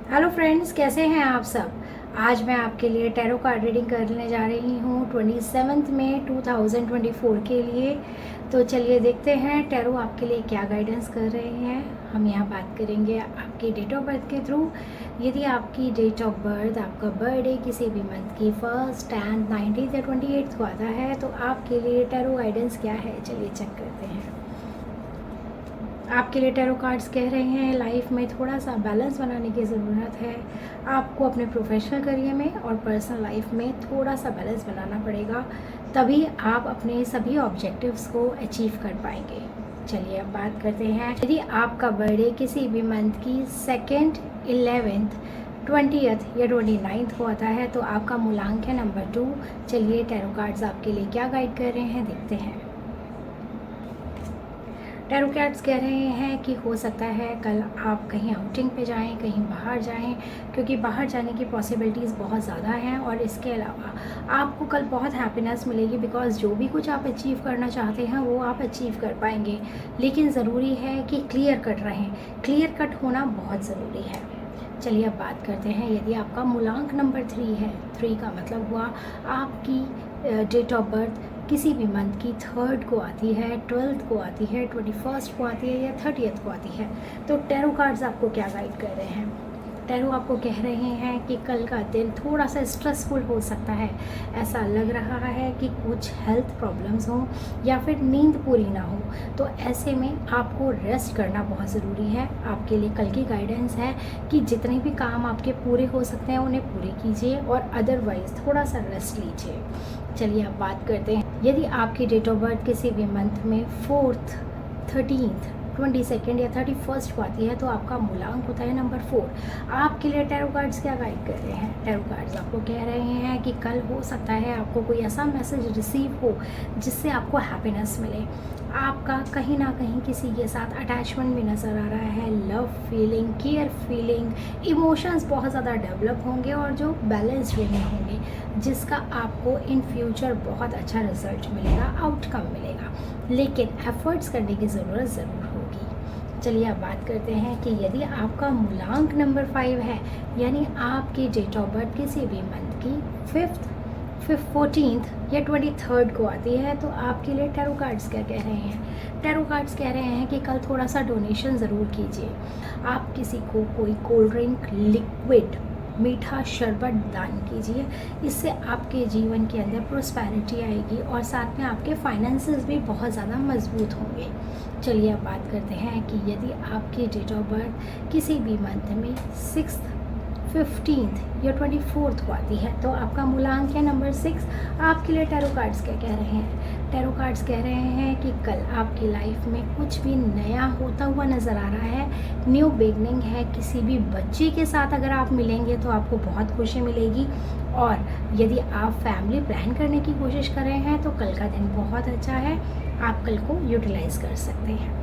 Hello friends, कैसे हैं आप सब। आज मैं आपके लिए टैरो कार्ड रीडिंग करने जा रही हूँ 27 मई 2024 के लिए। तो चलिए देखते हैं टैरो आपके लिए क्या गाइडेंस कर रहे हैं। हम यहाँ बात करेंगे आपकी डेट ऑफ बर्थ के थ्रू। यदि आपकी डेट ऑफ बर्थ, आपका बर्थडे किसी भी मंथ की 1st, 10th, 19th या 28th को आता है तो आपके लिए टैरो गाइडेंस क्या है, चलिए चेक करते हैं। आपके लिए टैरो कार्ड्स कह रहे हैं लाइफ में थोड़ा सा बैलेंस बनाने की ज़रूरत है। आपको अपने प्रोफेशनल करियर में और पर्सनल लाइफ में थोड़ा सा बैलेंस बनाना पड़ेगा, तभी आप अपने सभी ऑब्जेक्टिव्स को अचीव कर पाएंगे। चलिए अब बात करते हैं। यदि आपका बर्थडे किसी भी मंथ की 2nd, 11th, 20th या 29th को आता है तो आपका मूलांक है नंबर 2। चलिए टैरो कार्ड्स आपके लिए क्या गाइड कर रहे हैं देखते हैं। टैरो कार्ड्स कह रहे हैं कि हो सकता है कल आप कहीं आउटिंग पे जाएं, कहीं बाहर जाएं, क्योंकि बाहर जाने की पॉसिबिलिटीज़ बहुत ज़्यादा हैं। और इसके अलावा आपको कल बहुत हैप्पीनेस मिलेगी, बिकॉज़ जो भी कुछ आप अचीव करना चाहते हैं वो आप अचीव कर पाएंगे। लेकिन ज़रूरी है कि क्लियर कट रहें, क्लियर कट होना बहुत ज़रूरी है। चलिए अब बात करते हैं। यदि आपका मूलांक नंबर 3 है, 3 का मतलब हुआ आपकी डेट ऑफ बर्थ किसी भी मंथ की 3rd को आती है, 12th को आती है, 21st को आती है या 30th को आती है, तो टैरो कार्ड्स आपको क्या गाइड कर रहे हैं। टैरो आपको कह रहे हैं कि कल का दिन थोड़ा सा स्ट्रेसफुल हो सकता है। ऐसा लग रहा है कि कुछ हेल्थ प्रॉब्लम्स हों या फिर नींद पूरी ना हो, तो ऐसे में आपको रेस्ट करना बहुत ज़रूरी है। आपके लिए कल की गाइडेंस है कि जितने भी काम आपके पूरे हो सकते हैं उन्हें पूरे कीजिए और अदरवाइज़ थोड़ा सा रेस्ट लीजिए। चलिए अब बात करते हैं। यदि आपकी डेट ऑफ बर्थ किसी भी मंथ में 4th, 13th, 22nd या 31st को आती है तो आपका मूलांक होता है नंबर 4। आपके लिए टैरो कार्ड्स क्या गाइड कर रहे हैं। टैरो कार्ड्स आपको कह रहे हैं कि कल हो सकता है आपको कोई ऐसा मैसेज रिसीव हो जिससे आपको हैप्पीनेस मिले। आपका कहीं ना कहीं किसी के साथ अटैचमेंट भी नज़र आ रहा है। Love feeling, care feeling, emotions बहुत ज़्यादा डेवलप होंगे और जो बैलेंस वे में होंगे, जिसका आपको इन फ्यूचर बहुत अच्छा रिजल्ट मिलेगा, आउटकम मिलेगा। लेकिन एफर्ट्स करने की ज़रूरत ज़रूर होगी। चलिए अब बात करते हैं कि यदि आपका मूलांक नंबर 5 है, यानी आपकी डेट ऑफ बर्थ किसी भी मंथ की 5th, 14th या 23rd को आती है तो आपके लिए टैरो कार्ड्स क्या कह रहे हैं। टैरो कार्ड्स कह रहे हैं कि कल थोड़ा सा डोनेशन ज़रूर कीजिए। आप किसी को कोई कोल्ड ड्रिंक, लिक्विड, मीठा शरबत दान कीजिए। इससे आपके जीवन के अंदर प्रोस्पैरिटी आएगी और साथ में आपके फाइनेंसेस भी बहुत ज़्यादा मजबूत होंगे। चलिए अब बात करते हैं कि यदि आपकी डेट ऑफ बर्थ किसी भी मंथ में 6th, 15th या 24th को आती है तो आपका मूलांक है नंबर 6। आपके लिए टैरो कार्ड्स क्या कह रहे हैं। टैरो कार्ड्स कह रहे हैं कि कल आपकी लाइफ में कुछ भी नया होता हुआ नज़र आ रहा है। न्यू बिगनिंग है। किसी भी बच्चे के साथ अगर आप मिलेंगे तो आपको बहुत खुशी मिलेगी। और यदि आप फैमिली प्लान करने की कोशिश कर रहे हैं तो कल का दिन बहुत अच्छा है, आप कल को यूटिलाइज़ कर सकते हैं।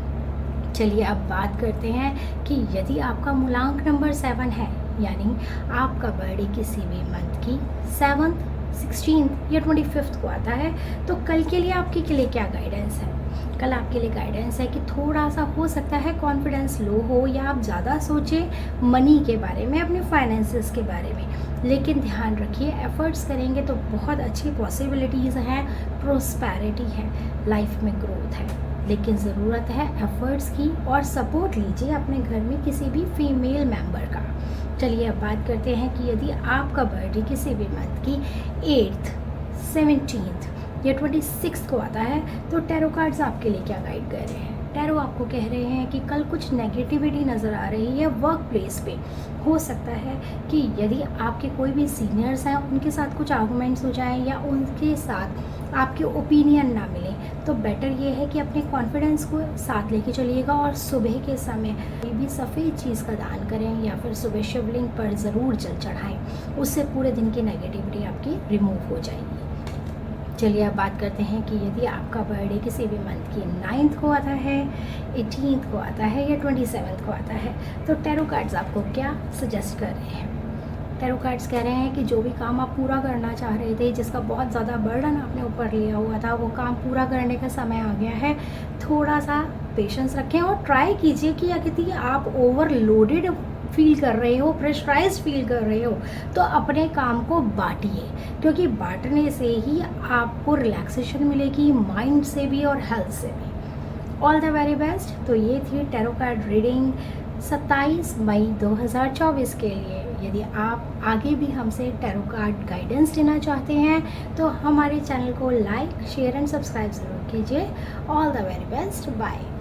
चलिए अब बात करते हैं कि यदि आपका मूलांक नंबर 7 है, यानी आपका बर्थडे किसी भी मंथ की 7th, 16th या 25th को आता है तो कल के लिए आपके लिए क्या गाइडेंस है। कल आपके लिए गाइडेंस है कि थोड़ा सा हो सकता है कॉन्फिडेंस लो हो या आप ज़्यादा सोचें मनी के बारे में, अपने फाइनेंसेस के बारे में। लेकिन ध्यान रखिए, एफर्ट्स करेंगे तो बहुत अच्छी पॉसिबिलिटीज़ हैं, प्रोस्पैरिटी है, लाइफ में ग्रोथ है। लेकिन ज़रूरत है एफ़र्ट्स की और सपोर्ट लीजिए अपने घर में किसी भी फीमेल मेंबर का। चलिए अब बात करते हैं कि यदि आपका बर्थडे किसी भी मंथ की 8th, 17th या 26th को आता है तो टैरो कार्ड्स आपके लिए क्या गाइड कर रहे हैं। टैरो आपको कह रहे हैं कि कल कुछ नेगेटिविटी नज़र आ रही है वर्क प्लेस पे। हो सकता है कि यदि आपके कोई भी सीनियर्स हैं उनके साथ कुछ आर्गूमेंट्स हो जाएं या उनके साथ आपके ओपिनियन ना मिले, तो बेटर ये है कि अपने कॉन्फिडेंस को साथ लेके चलिएगा और सुबह के समय कोई भी सफ़ेद चीज़ का दान करें या फिर सुबह शिवलिंग पर ज़रूर जल चढ़ाएं। उससे पूरे दिन की नेगेटिविटी आपकी रिमूव हो जाएगी। चलिए अब बात करते हैं कि यदि आपका बर्थडे किसी भी मंथ की 9th को आता है, 18th को आता है या 27th को आता है तो टैरो कार्ड्स आपको क्या सजेस्ट कर रहे हैं। टैरो कार्ड्स कह रहे हैं कि जो भी काम आप पूरा करना चाह रहे थे, जिसका बहुत ज़्यादा बर्डन आपने ऊपर लिया हुआ था, वो काम पूरा करने का समय आ गया है। थोड़ा सा पेशेंस रखें और ट्राई कीजिए कि यदि आप ओवरलोडेड फील कर रहे हो, प्रेशराइज फील कर रहे हो, तो अपने काम को बांटिए, क्योंकि बांटने से ही आपको रिलैक्सेशन मिलेगी, माइंड से भी और हेल्थ से भी। All the very best. तो ये थी टैरो कार्ड रीडिंग 27 मई 2024 के लिए। यदि आप आगे भी हमसे टैरो कार्ड गाइडेंस लेना चाहते हैं तो हमारे चैनल को लाइक, शेयर एंड सब्सक्राइब ज़रूर कीजिए। All the very best, bye.